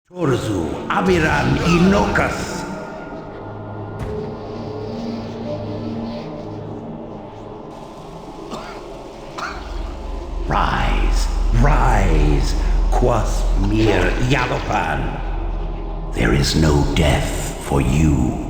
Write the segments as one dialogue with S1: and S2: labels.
S1: Torzu abiran inokas. Rise, rise, quas mir Yalopan. There is no death for you.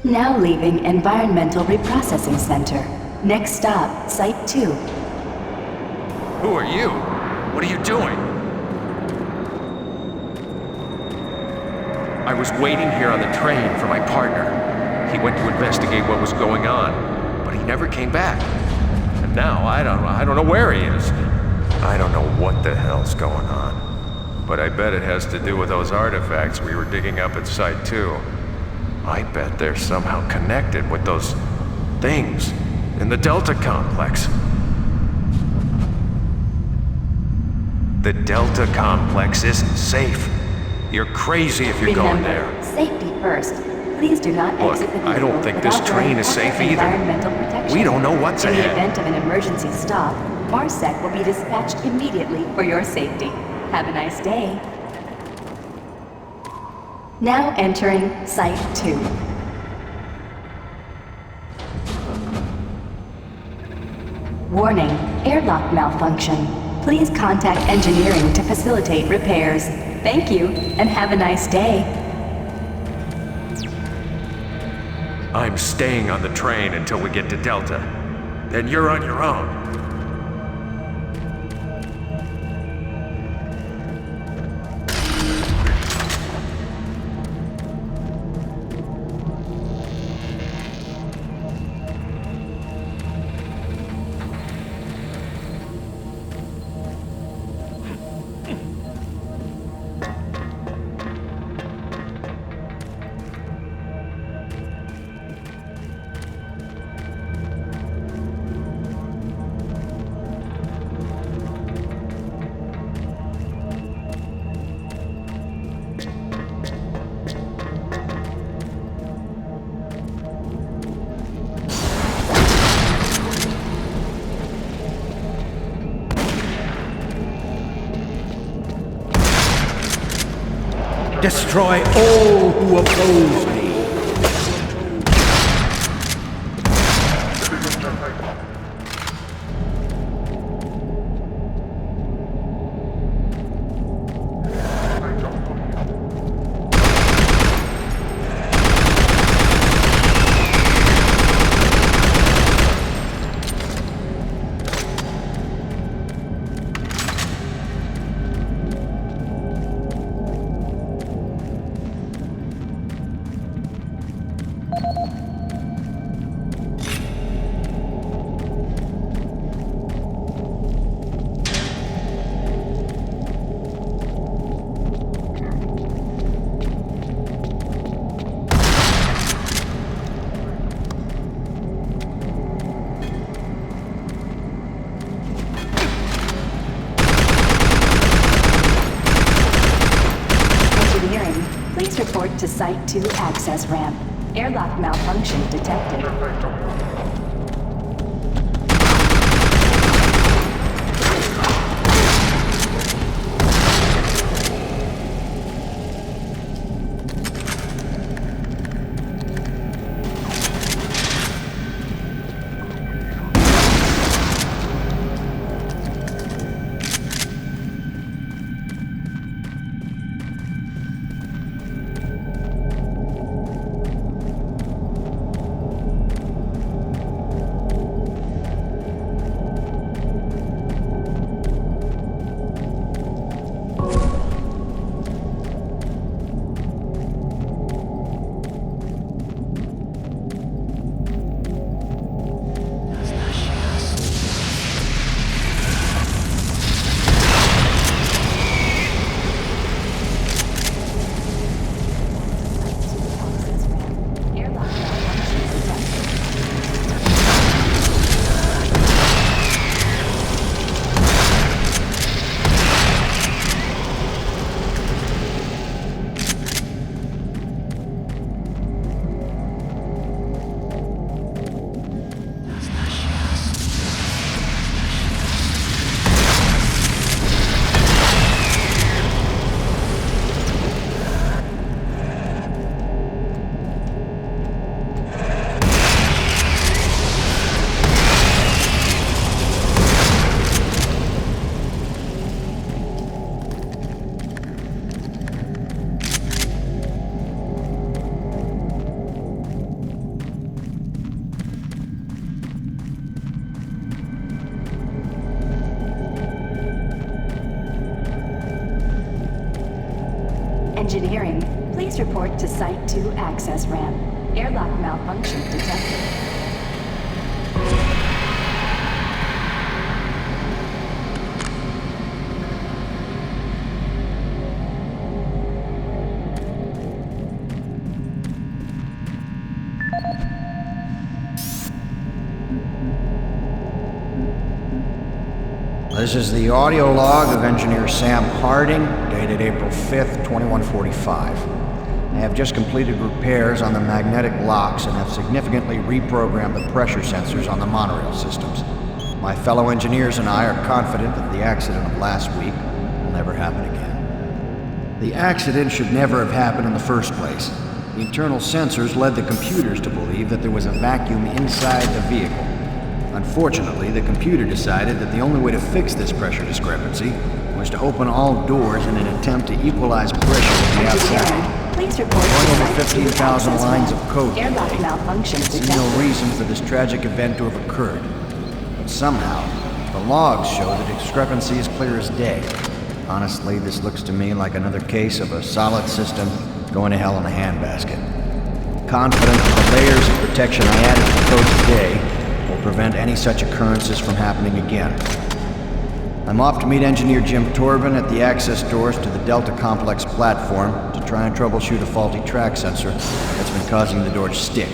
S2: Now leaving Environmental Reprocessing Center. Next stop, Site 2.
S3: Who are you? What are you doing? I was waiting here on the train for my partner. He went to investigate what was going on, but he never came back. And now I don't know where he is. I don't know what the hell's going on. But I bet it has to do with those artifacts we were digging up at Site 2. I bet they're somehow connected with those things in the Delta Complex. The Delta Complex isn't safe. You're crazy if you're going there.
S2: Safety first. Please do not exit the vehicle.
S3: I don't think this train is safe either.
S2: Environmental protection.
S3: We don't know what's ahead.
S2: In the event of an emergency stop, MARSEC will be dispatched immediately for your safety. Have a nice day. Now entering Site 2. Warning, airlock malfunction. Please contact engineering to facilitate repairs. Thank you, and have a nice day.
S3: I'm staying on the train until we get to Delta. Then you're on your own.
S1: Destroy all who oppose me.
S2: Please report to Site 2 access ramp. Airlock malfunction detected. Engineering, please report to Site 2 access ramp. Airlock malfunction detected.
S4: This is the audio log of Engineer Sam Harding, dated April 5th, 2145. I have just completed repairs on the magnetic locks and have significantly reprogrammed the pressure sensors on the monorail systems. My fellow engineers and I are confident that the accident of last week will never happen again. The accident should never have happened in the first place. The internal sensors led the computers to believe that there was a vacuum inside the vehicle. Unfortunately, the computer decided that the only way to fix this pressure discrepancy was to open all doors in an attempt to equalize pressure from the outside.
S2: Please report
S4: Going over 15,000 lines of code
S2: Airlock
S4: today,
S2: malfunction
S4: I see
S2: detected.
S4: no reason for this tragic event to have occurred. But somehow, the logs show the discrepancy is clear as day. Honestly, this looks to me like another case of a solid system going to hell in a handbasket. Confident that the layers of protection I added to the code today will prevent any such occurrences from happening again. I'm off to meet Engineer Jim Torben at the access doors to the Delta Complex platform to try and troubleshoot a faulty track sensor that's been causing the door to stick.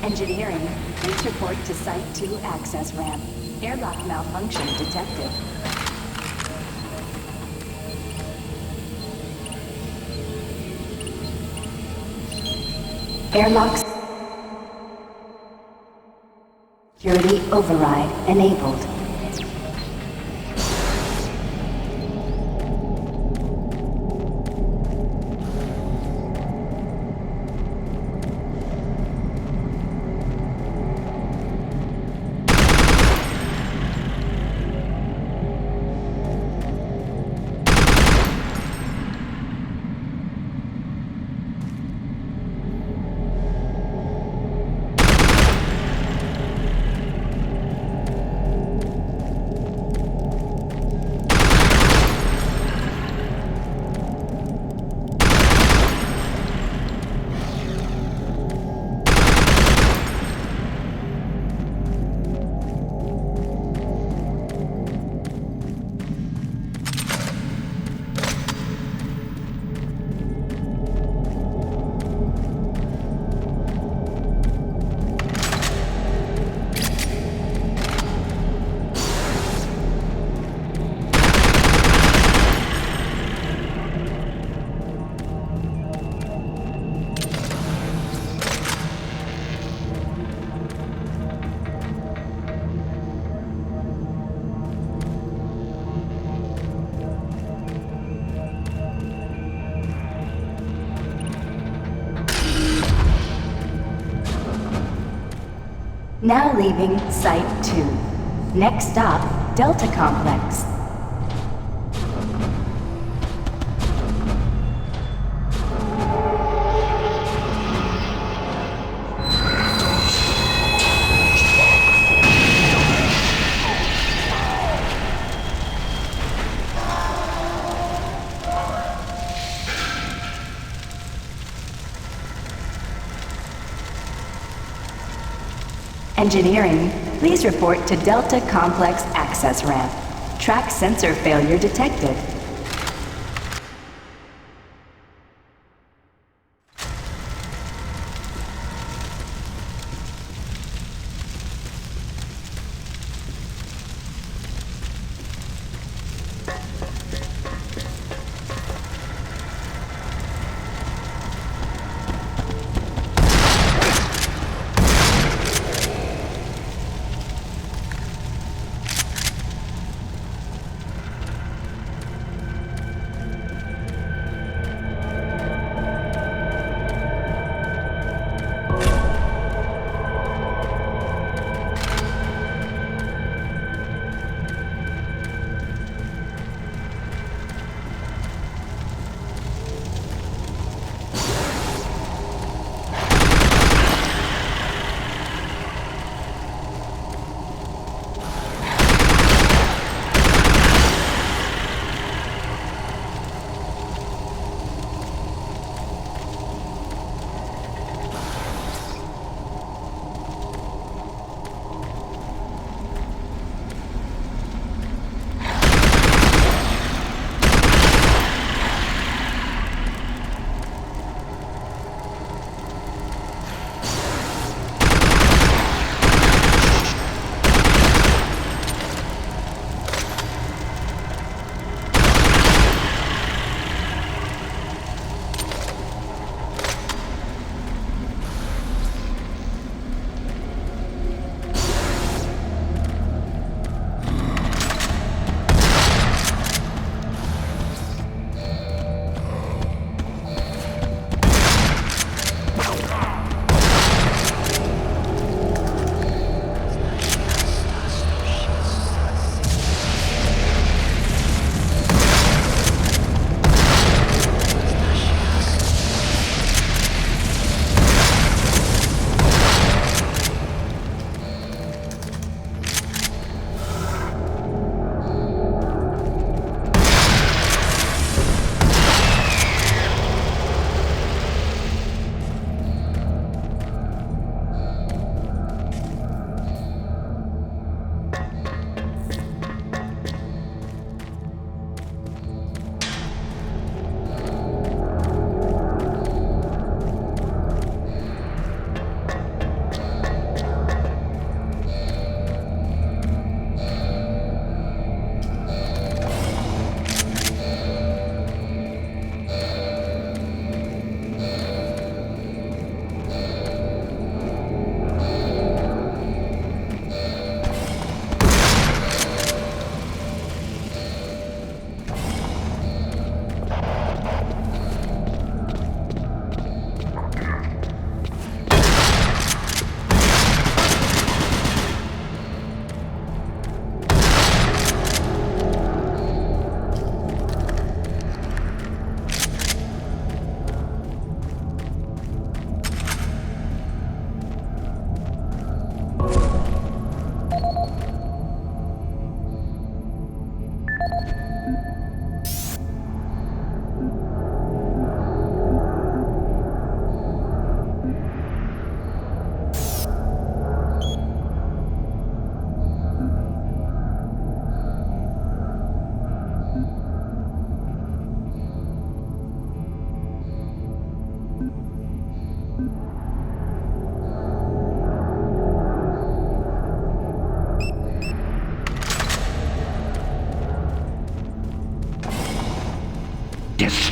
S2: Engineering, please report to Site 2 access ramp. Airlock malfunction detected. Airlocks. Security override enabled. Now leaving Site 2. Next stop, Delta Complex. Engineering, please report to Delta Complex access ramp. Track sensor failure detected.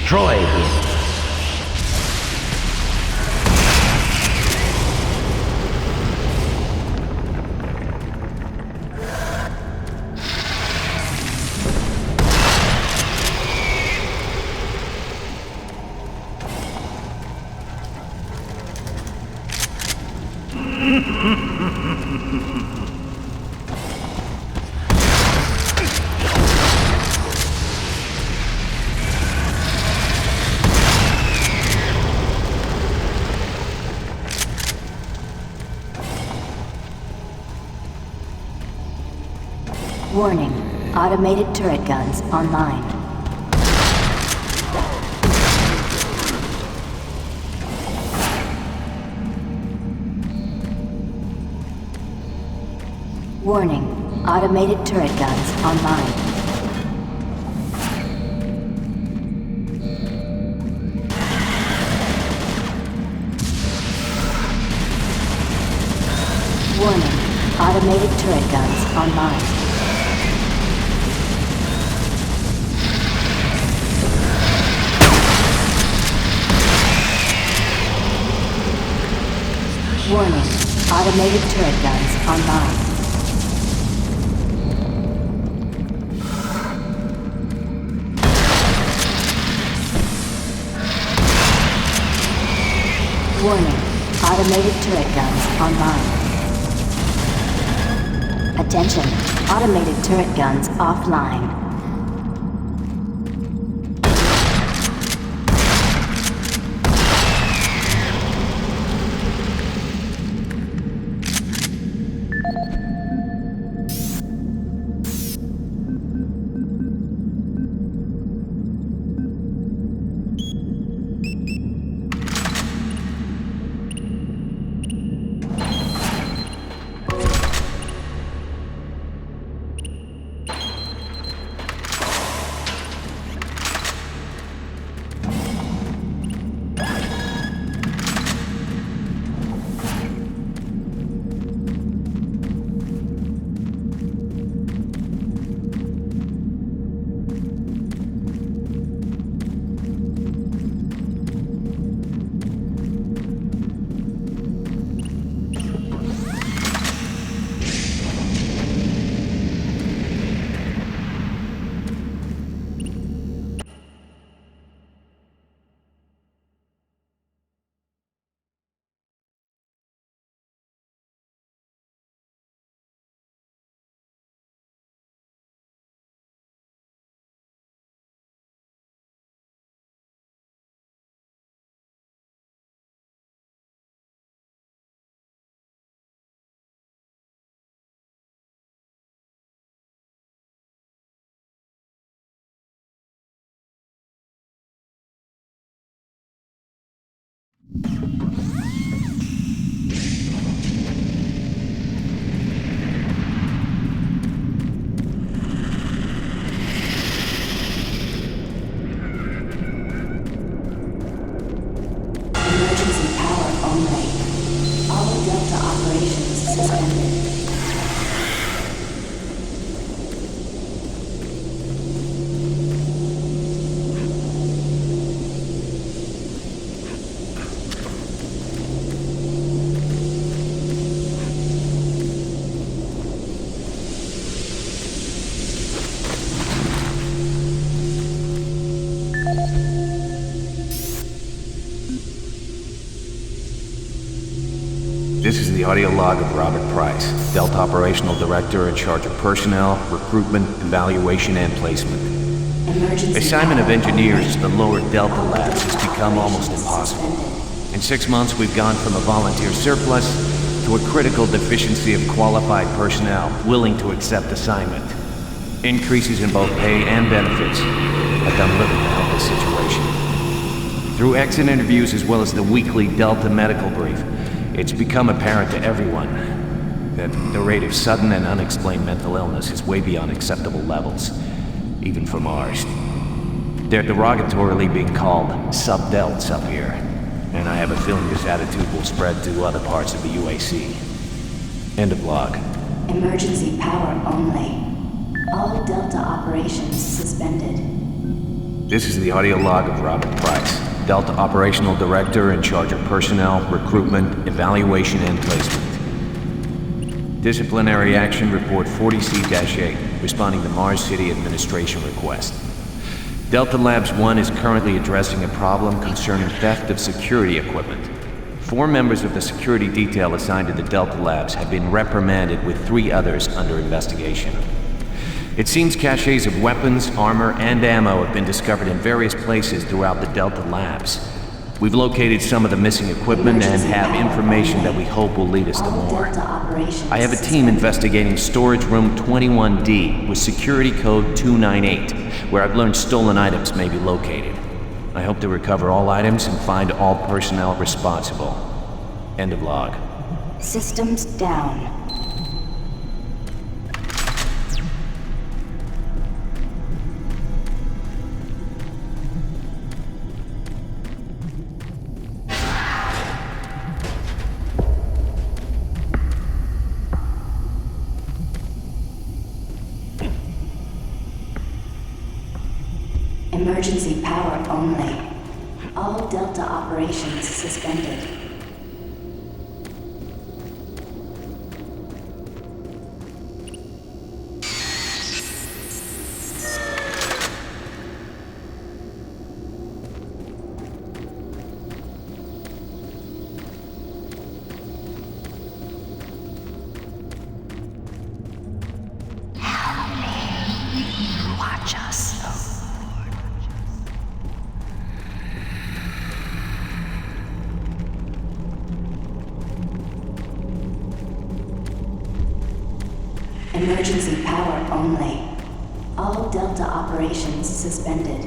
S1: destroy him.
S2: Warning, automated turret guns online. Warning, automated turret guns online. Warning, automated turret guns online. Warning, automated turret guns online. Warning, automated turret guns online. Attention, automated turret guns offline.
S5: This is the audio log of Robert Price, Delta Operational Director in charge of personnel, recruitment, evaluation, and placement. Assignment of engineers to the lower Delta labs has become almost impossible. In 6 months, we've gone from a volunteer surplus to a critical deficiency of qualified personnel willing to accept assignment. Increases in both pay and benefits have done little to help the situation. Through exit interviews as well as the weekly Delta medical brief, it's become apparent to everyone that the rate of sudden and unexplained mental illness is way beyond acceptable levels, even from ours. They're derogatorily being called sub-delts up here, and I have a feeling this attitude will spread to other parts of the UAC. End of log.
S2: Emergency power only. All Delta operations suspended.
S5: This is the audio log of Robert Price, Delta Operational Director in charge of personnel, recruitment, evaluation, and placement. Disciplinary Action Report 40C-8, responding to Mars City Administration request. Delta Labs 1 is currently addressing a problem concerning theft of security equipment. 4 members of the security detail assigned to the Delta Labs have been reprimanded, with 3 others under investigation. It seems caches of weapons, armor, and ammo have been discovered in various places throughout the Delta Labs. We've located some of the missing equipment and have information that we hope will lead us to more. I have a team investigating storage room 21D with security code 298, where I've learned stolen items may be located. I hope to recover all items and find all personnel responsible. End of log.
S2: Systems down. Emergency power only. All Delta operations suspended. Watch us. Emergency power only. All Delta operations suspended.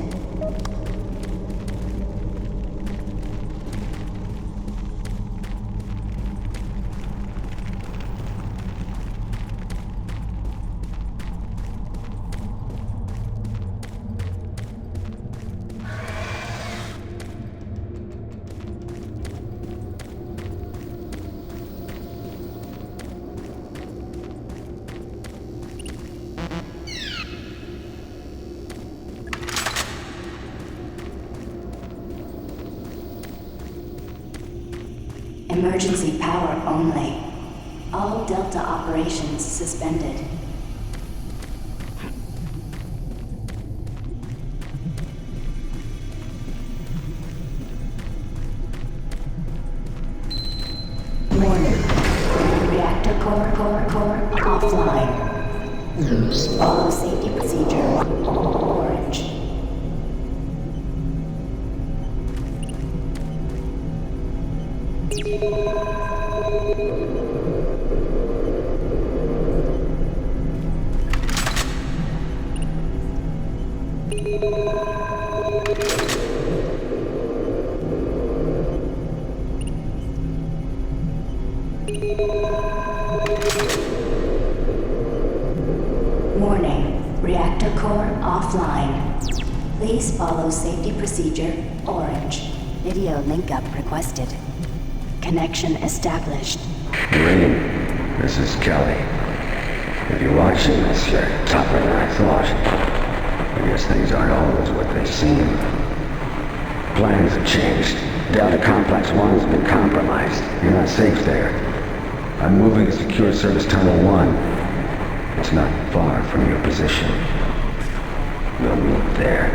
S2: Emergency power only. All Delta operations suspended. Warning. Reactor core offline. Follow safety procedure. Orange. Warning, reactor core offline. Please follow safety procedure, orange. Video link up requested. Connection established.
S6: Green, this is Kelly. If you're watching this, you're tougher than I thought. I guess things aren't always what they seem. Plans have changed. Delta Complex 1 has been compromised. You're not safe there. I'm moving to Secure Service Tunnel 1. It's not far from your position. We'll meet there.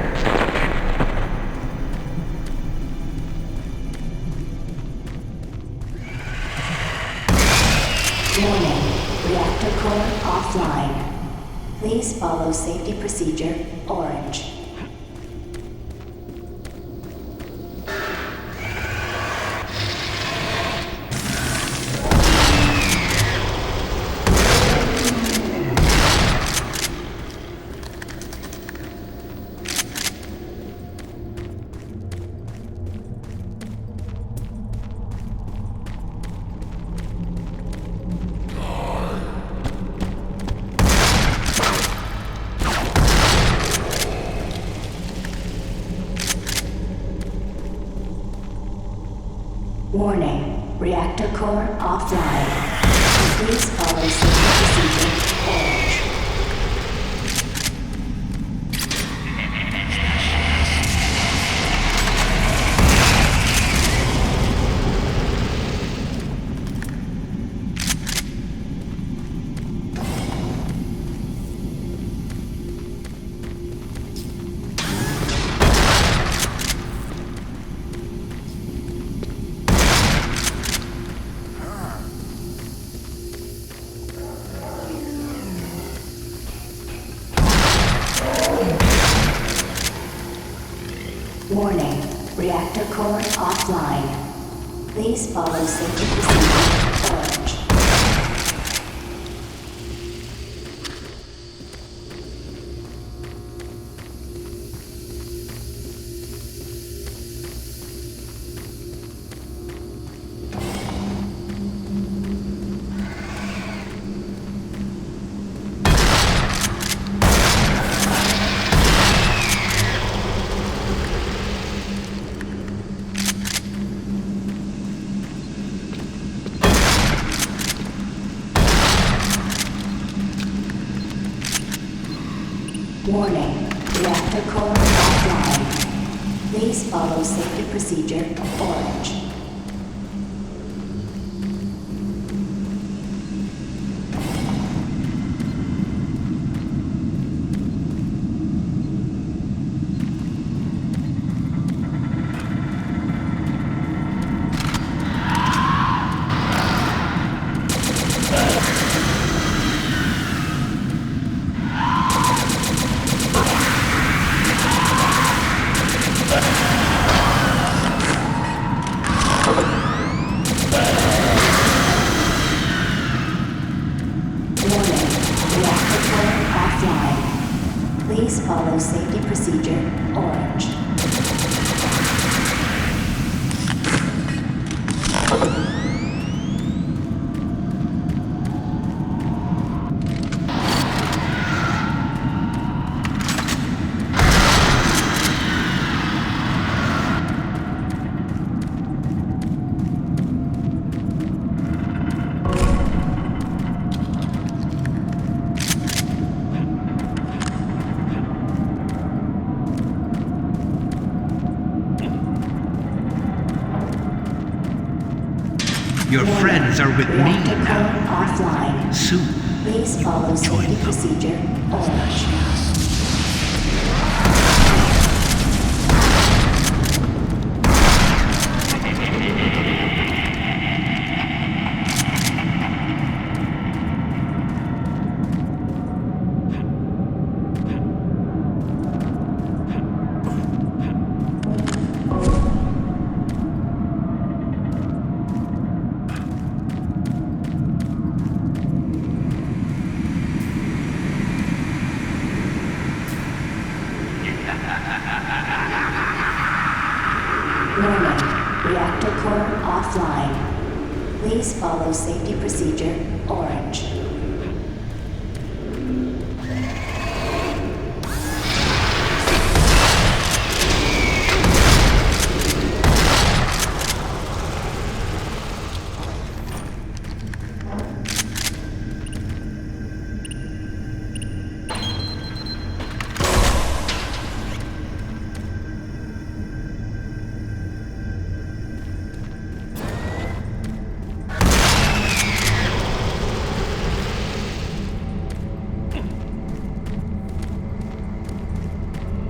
S2: Warning, reactor core offline. Please follow safety procedure, orange. Warning, reactor core offline. Please follow safety procedure, orange. Warning, reactor core offline. Please follow safety procedure orange. Warning, reactor core offline. Please follow safety procedure orange. Please follow safety procedure orange.
S1: Your friends are with me
S2: Reactor
S1: now.
S2: core offline.
S1: Soon,
S2: Please follow
S1: join
S2: safety
S1: them.
S2: procedure orange. Warning, reactor core offline. Please follow safety procedure orange.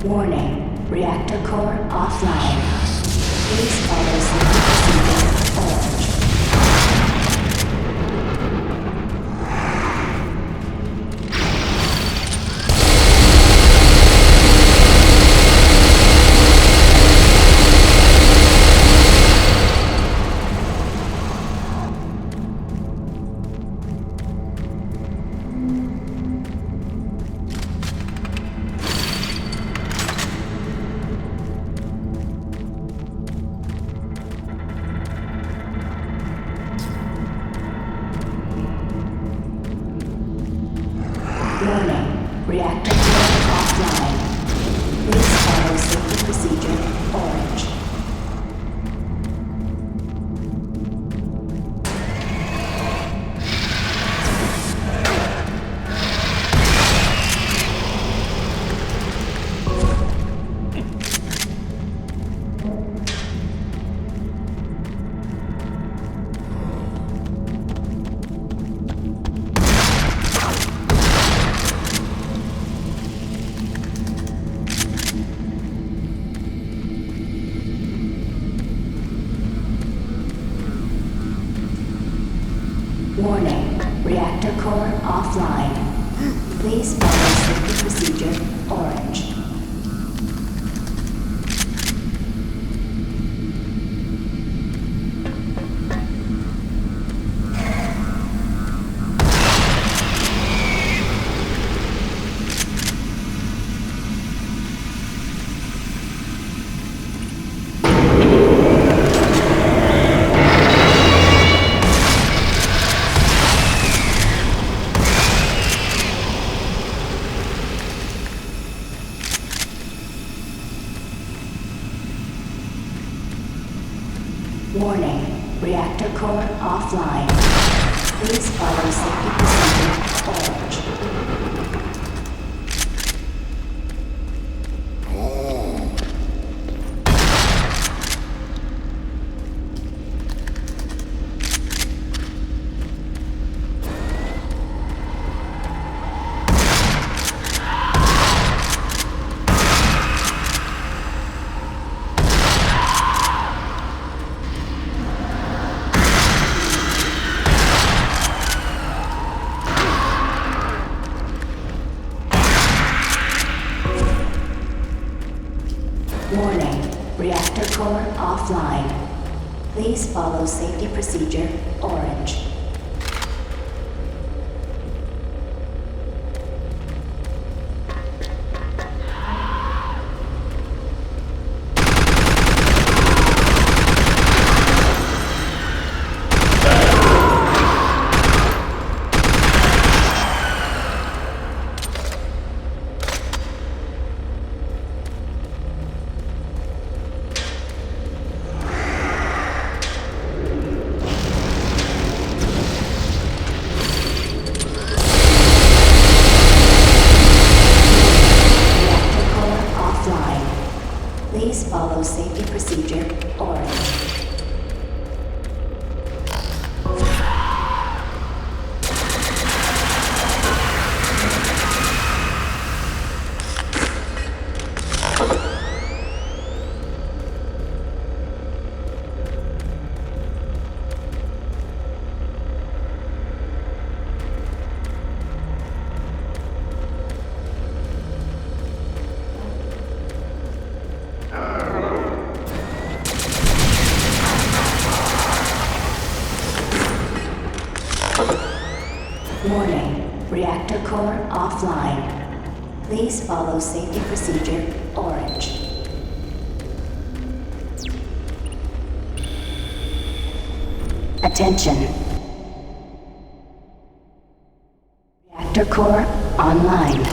S2: Warning, reactor core offline. Please follow safety procedure orange. Warning, reactor core offline. Please follow safety procedure orange. Warning, reactor core offline. Please follow safety procedure orange. Please follow safety procedure orange. Warning, reactor core offline. Please follow safety procedure orange. Please follow safety procedure orange. Warning, reactor core offline. Please follow safety procedure orange. Attention. Reactor core online.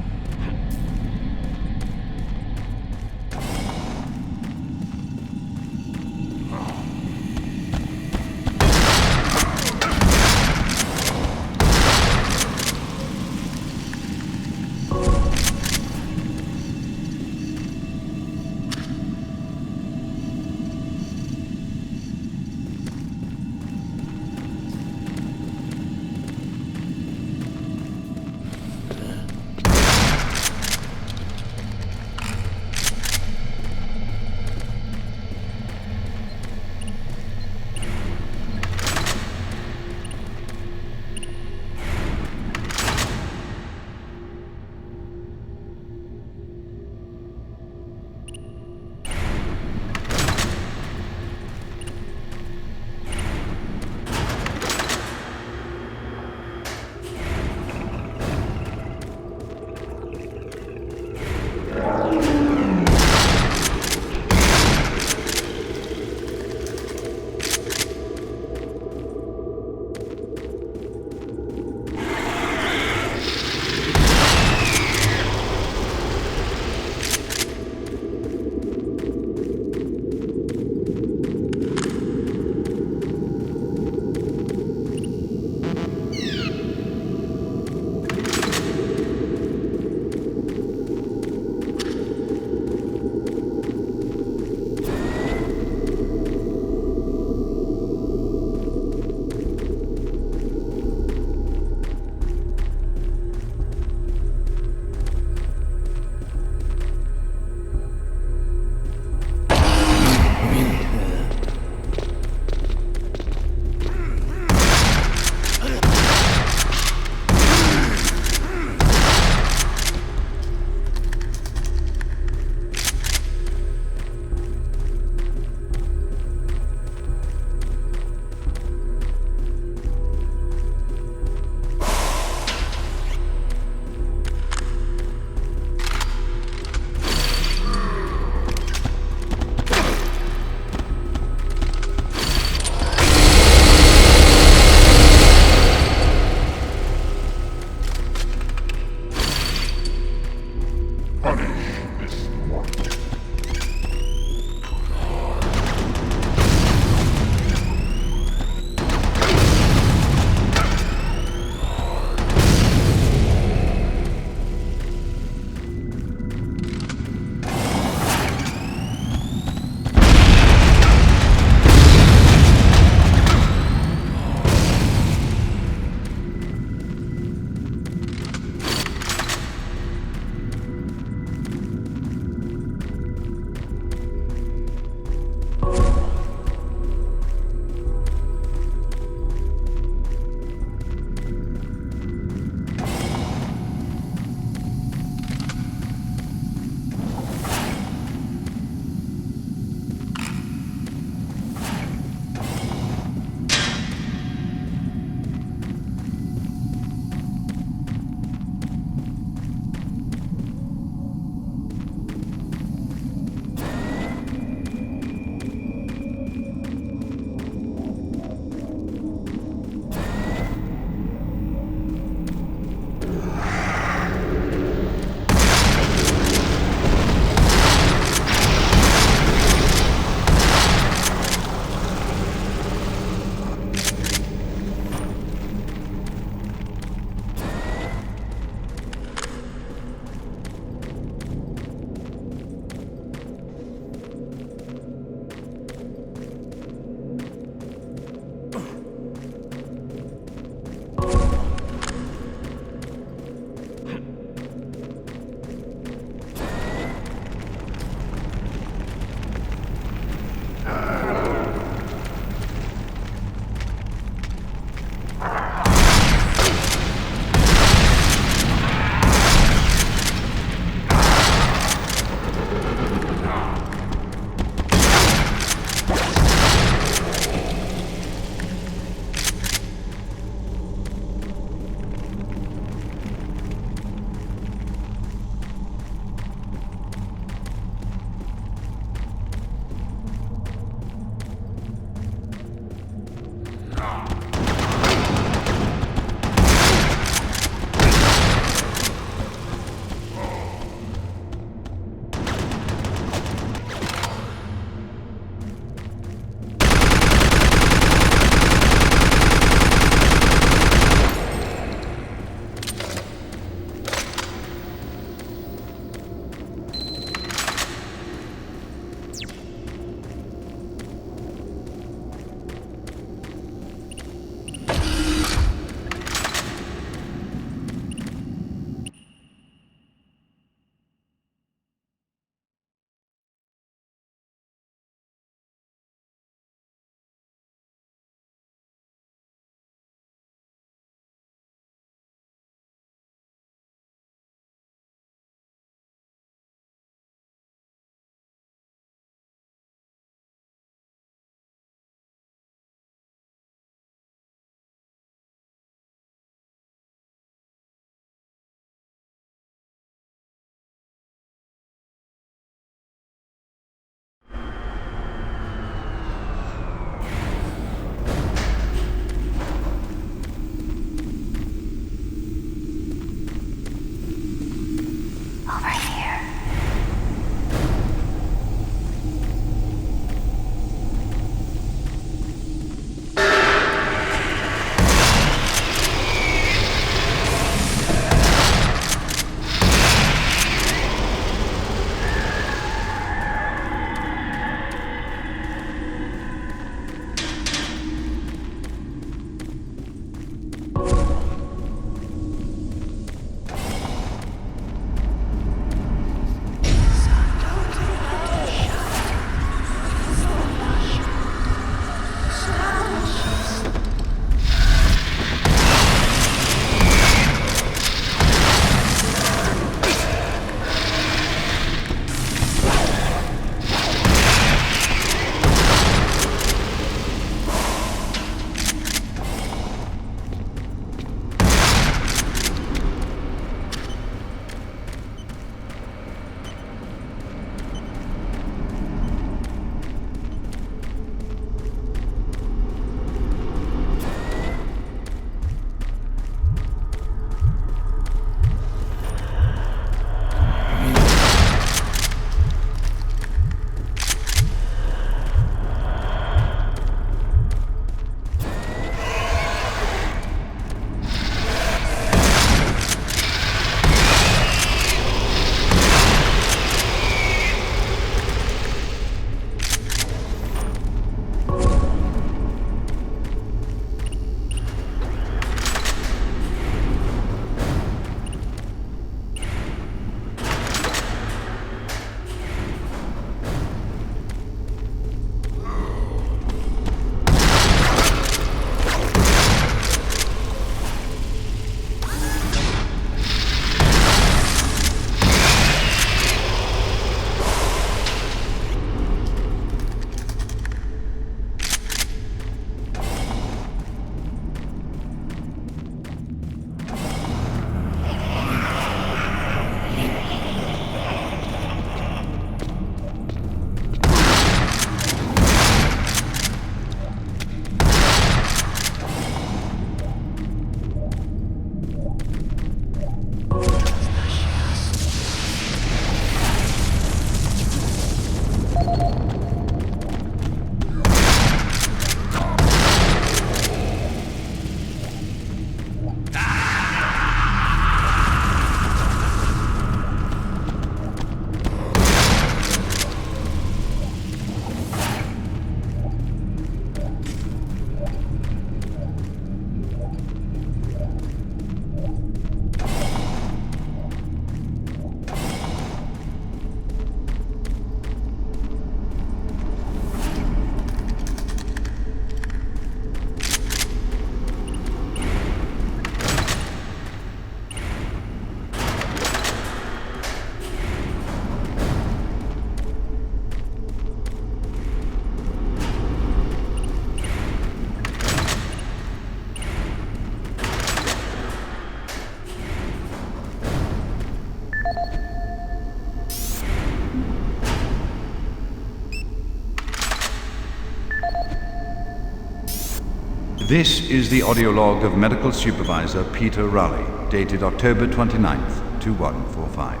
S7: This is the audio log of Medical Supervisor Peter Raleigh, dated October 29th, 2145.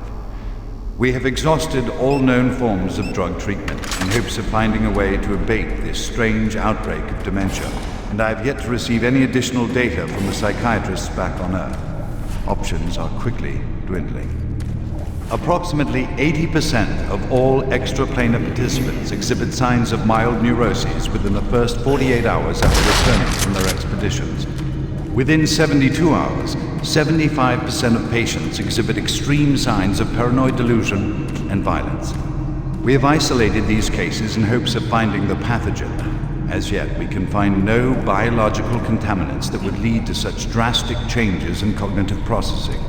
S7: We have exhausted all known forms of drug treatment in hopes of finding a way to abate this strange outbreak of dementia, and I have yet to receive any additional data from the psychiatrists back on Earth. Options are quickly dwindling. Approximately 80% of all extraplanar participants exhibit signs of mild neuroses within the first 48 hours after returning from their expeditions. Within 72 hours, 75% of patients exhibit extreme signs of paranoid delusion and violence. We have isolated these cases in hopes of finding the pathogen. As yet, we can find no biological contaminants that would lead to such drastic changes in cognitive processing.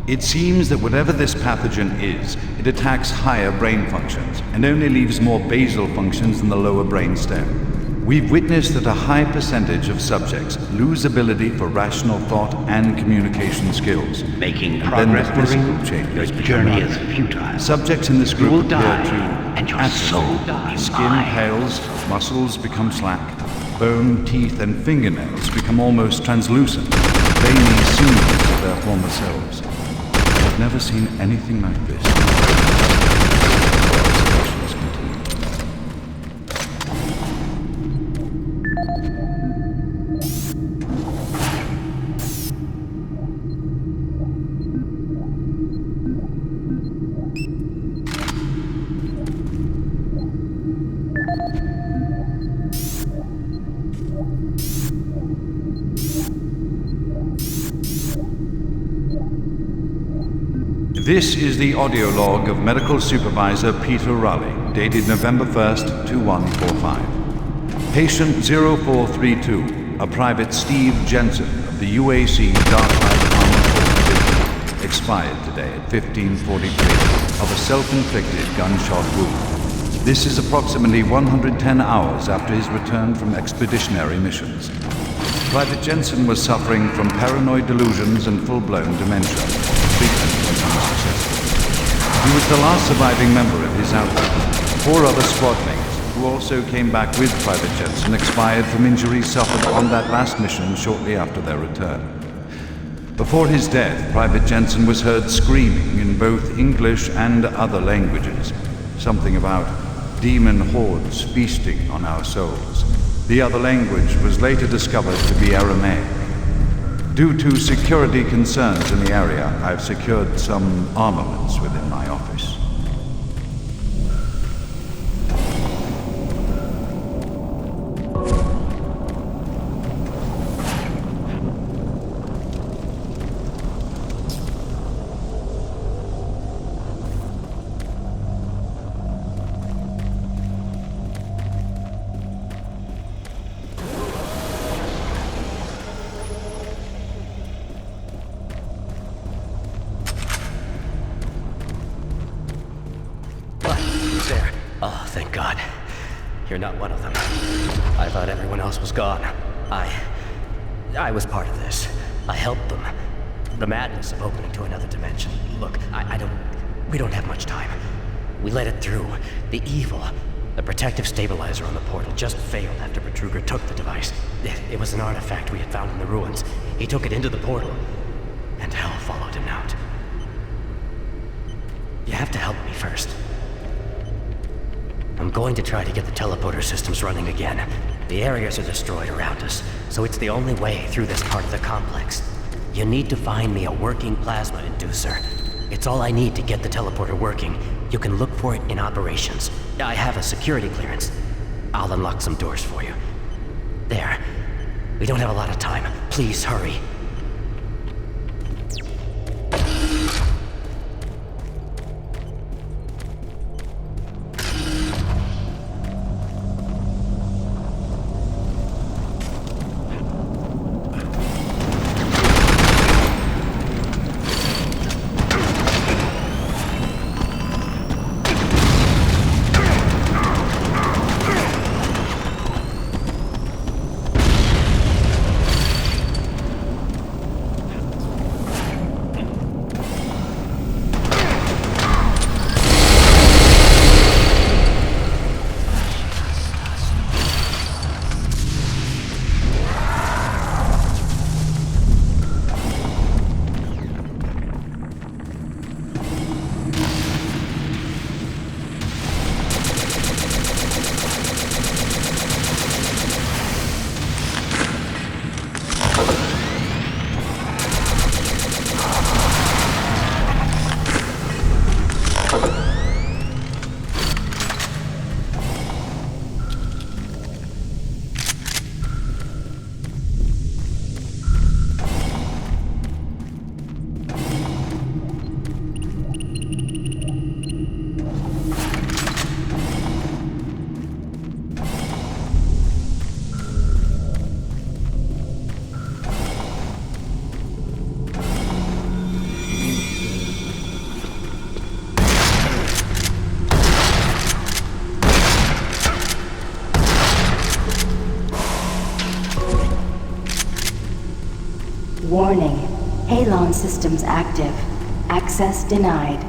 S7: It seems that whatever this pathogen is, it attacks higher brain functions and only leaves more basal functions in the lower brain stem. We've witnessed that a high percentage of subjects lose ability for rational thought and communication skills.
S1: Making
S7: and
S1: progress,
S7: then the physical
S1: Marine.
S7: changes
S1: Your
S7: become
S1: journey
S7: rapid.
S1: is futile.
S7: Subjects in this
S1: You
S7: group
S1: will
S7: appear
S1: die,
S7: to
S1: and your
S7: atrophy.
S1: soul will be
S7: Skin
S1: mine.
S7: pales, muscles become slack, bone, teeth, and fingernails become almost translucent, veiny symbols of their former selves. I've never seen anything like this. Observations continue. This is the audio log of Medical Supervisor Peter Raleigh, dated November 1st, 2145. Patient 0432, a Private Steve Jensen of the UAC Dark Light Armored Corps Division, expired today at 15:43 of a self-inflicted gunshot wound. This is approximately 110 hours after his return from expeditionary missions. Private Jensen was suffering from paranoid delusions and full-blown dementia. Treatment was unsuccessful. He was the last surviving member of his outfit. 4 other squad mates, who also came back with Private Jensen, expired from injuries suffered on that last mission shortly after their return. Before his death, Private Jensen was heard screaming in both English and other languages, something about demon hordes feasting on our souls. The other language was later discovered to be Aramaic. Due to security concerns in the area, I've secured some armaments within my office.
S8: There. Oh, thank God. You're not one of them. I thought everyone else was gone. I was part of this. I helped them. The madness of opening to another dimension. Look, we don't have much time. We let it through. The evil, the protective stabilizer on the portal just failed after Betruger took the device. It was an artifact we had found in the ruins. He took it into the portal, and hell followed him out. You have to help me first. I'm going to try to get the teleporter systems running again. The areas are destroyed around us, so it's the only way through this part of the complex. You need to find me a working plasma inducer. It's all I need to get the teleporter working. You can look for it in operations. I have a security clearance. I'll unlock some doors for you. There. We don't have a lot of time. Please hurry.
S2: Warning. Halon systems active. Access denied.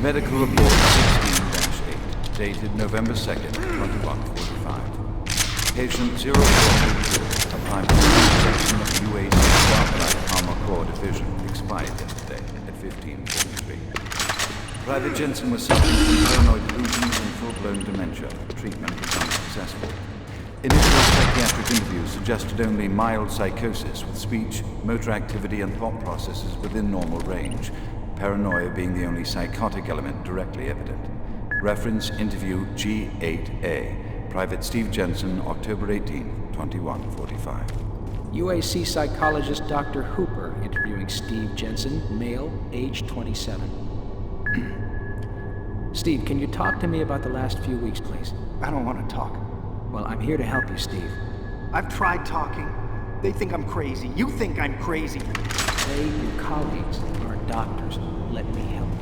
S7: Medical report 16-8, dated November 2nd, 2145. Patient 0422, a private section of UAC Wildlife Armor Corps Division, expired yesterday at 15:43. Private Jensen was suffering from paranoid delusions and full-blown dementia. Treatment was unsuccessful. Initial psychiatric interviews suggested only mild psychosis with speech, motor activity, and thought processes within normal range. Paranoia being the only psychotic element directly evident. Reference interview G8A. Private Steve Jensen, October 18, 2145.
S9: UAC psychologist Dr. Hooper interviewing Steve Jensen, male, age 27. Steve, can you talk to me about the last few weeks, please?
S10: I don't want to talk.
S9: Well, I'm here to help you, Steve.
S10: I've tried talking. They think I'm crazy. You think I'm crazy.
S9: They, your colleagues, are doctors. Let me help you.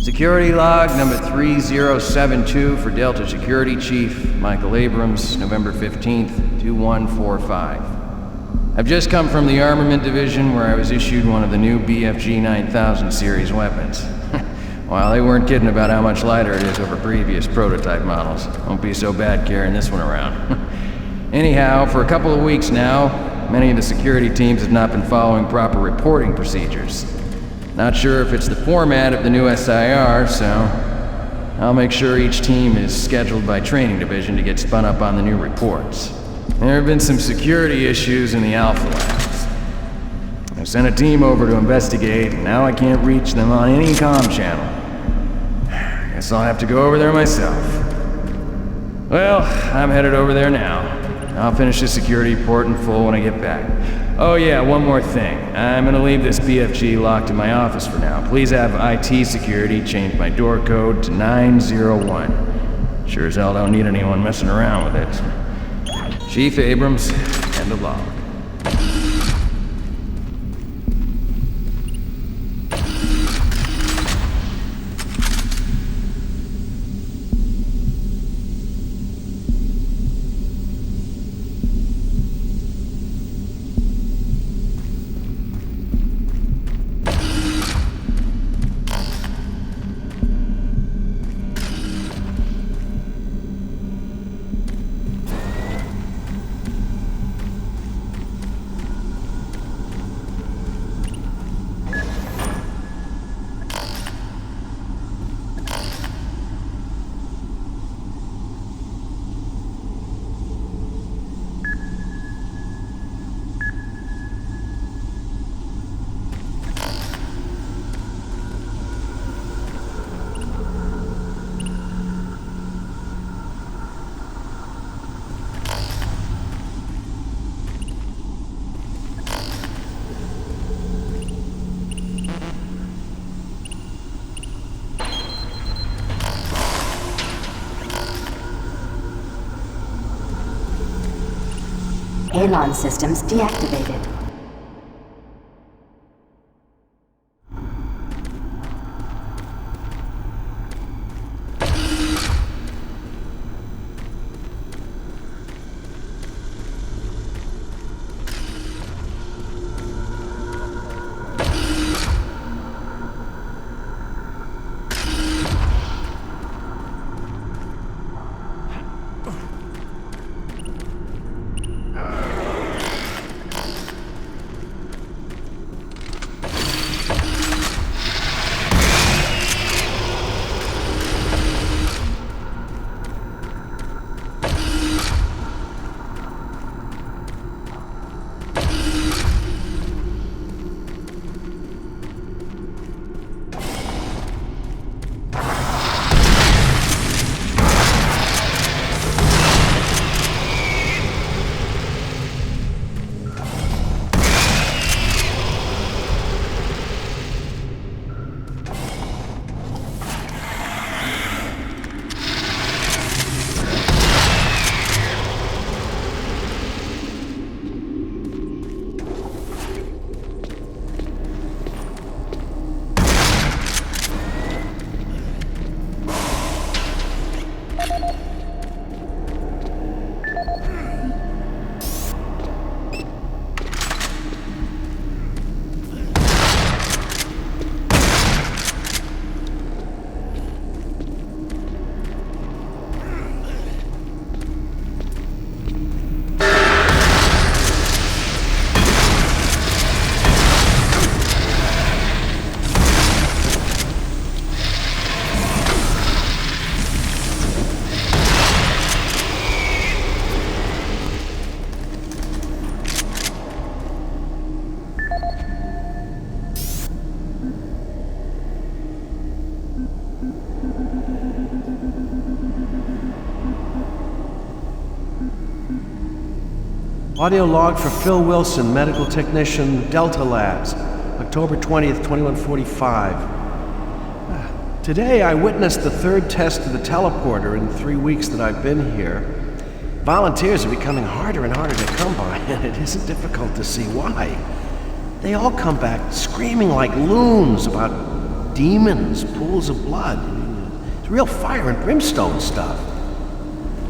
S1: Security log number 3072 for Delta Security Chief Michael Abrams, November 15th, 2145. I've just come from the Armament Division where I was issued one of the new BFG 9000 series weapons. Well, they weren't kidding about how much lighter it is over previous prototype models. Won't be so bad carrying this one around. Anyhow, for a couple of weeks now, many of the security teams have not been following proper reporting procedures. Not sure if it's the format of the new SIR, so I'll make sure each team is scheduled by training division to get spun up on the new reports. There have been some security issues in the Alpha Labs. I sent a team over to investigate, and now I can't reach them on any comm channel. Guess I'll have to go over there myself. Well, I'm headed over there now. I'll finish the security report in full when I get back. Oh yeah, one more thing. I'm gonna leave this BFG locked in my office for now. Please have IT security change my door code to 901. Sure as hell don't need anyone messing around with it. Chief Abrams, end of log.
S2: Halon systems deactivated.
S11: Audio log for Phil Wilson, medical technician, Delta Labs, October 20th, 2145. Today I witnessed the third test of the teleporter in the 3 weeks that I've been here. Volunteers are becoming harder and harder to come by, and it isn't difficult to see why. They all come back screaming like loons about demons, pools of blood. It's real fire and brimstone stuff.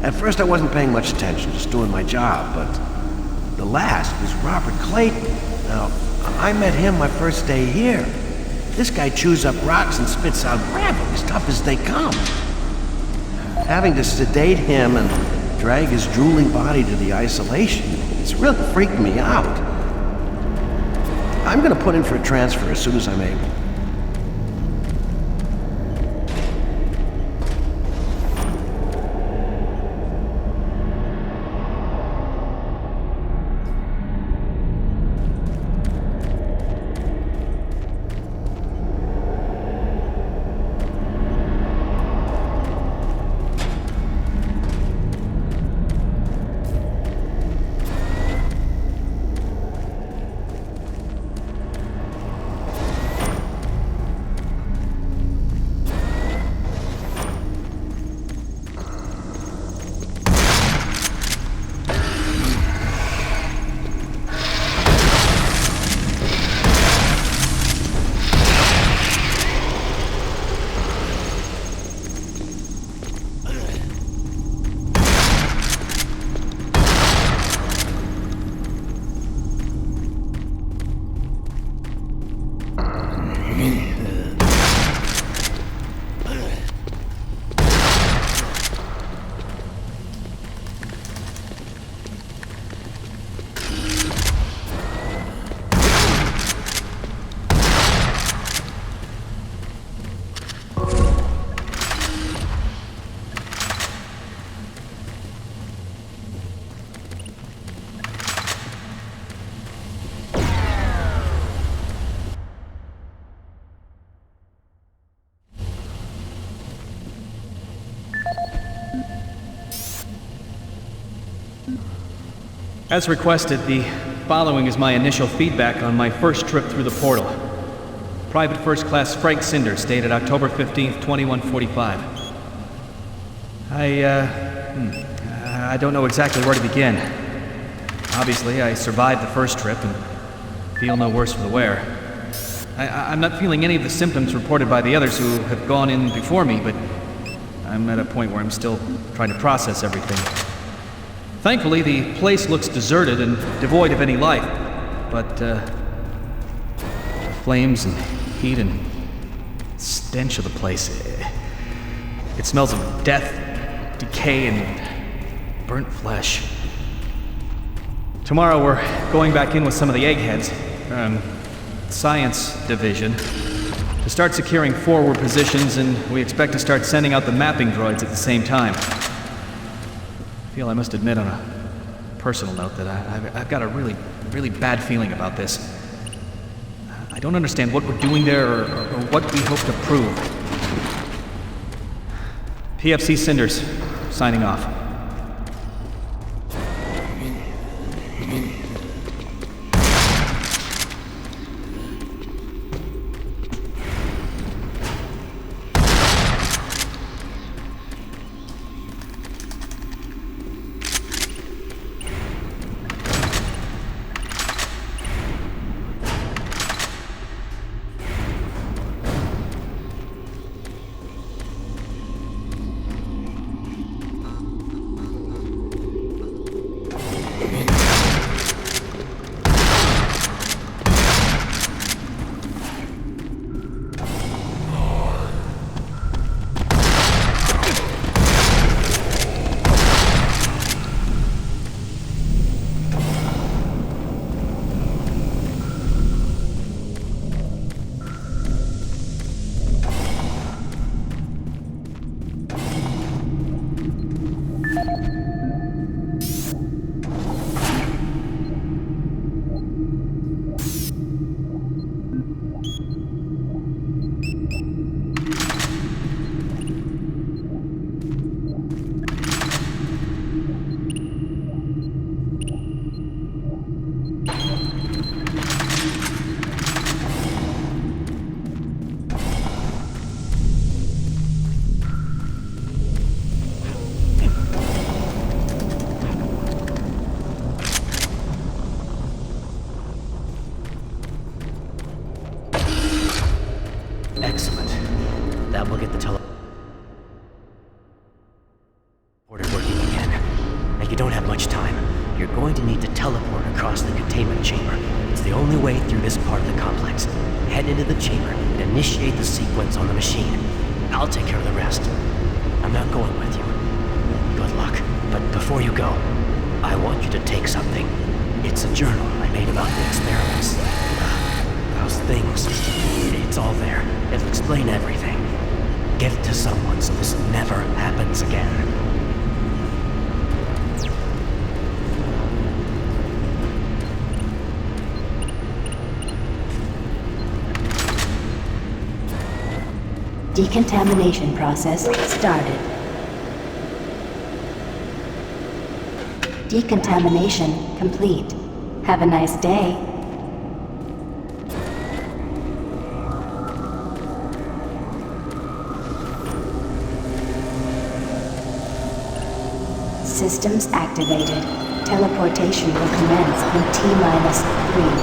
S11: At first I wasn't paying much attention, just doing my job, but the last was Robert Clayton. Now, I met him my first day here. This guy chews up rocks and spits out gravel, as tough as they come. Having to sedate him and drag his drooling body to the isolation. It's really freaking me out. I'm gonna put in for a transfer as soon as I'm able.
S12: As requested, the following is my initial feedback on my first trip through the portal. Private First Class Frank Cinders, dated October 15th, 2145. I don't know exactly where to begin. Obviously, I survived the first trip and feel no worse for the wear. I'm not feeling any of the symptoms reported by the others who have gone in before me, but I'm at a point where I'm still trying to process everything. Thankfully, the place looks deserted and devoid of any life, but flames and heat and stench of the place. It smells of death, decay, and burnt flesh. Tomorrow we're going back in with some of the eggheads, science division, to start securing forward positions, and we expect to start sending out the mapping droids at the same time. I feel I must admit on a personal note that I've got a really bad feeling about this. I don't understand what we're doing there or what we hope to prove. PFC Cinders, signing off.
S8: Initiate the sequence on the machine. I'll take care of the rest. I'm not going with you. Good luck, but before before you go, I want you to take something. It's a journal I made about the experiments. Those things. It's all there. It'll explain everything. Give it to someone so this never happens again.
S2: Decontamination process started. Decontamination complete. Have a nice day. Systems activated. Teleportation will commence in T-3.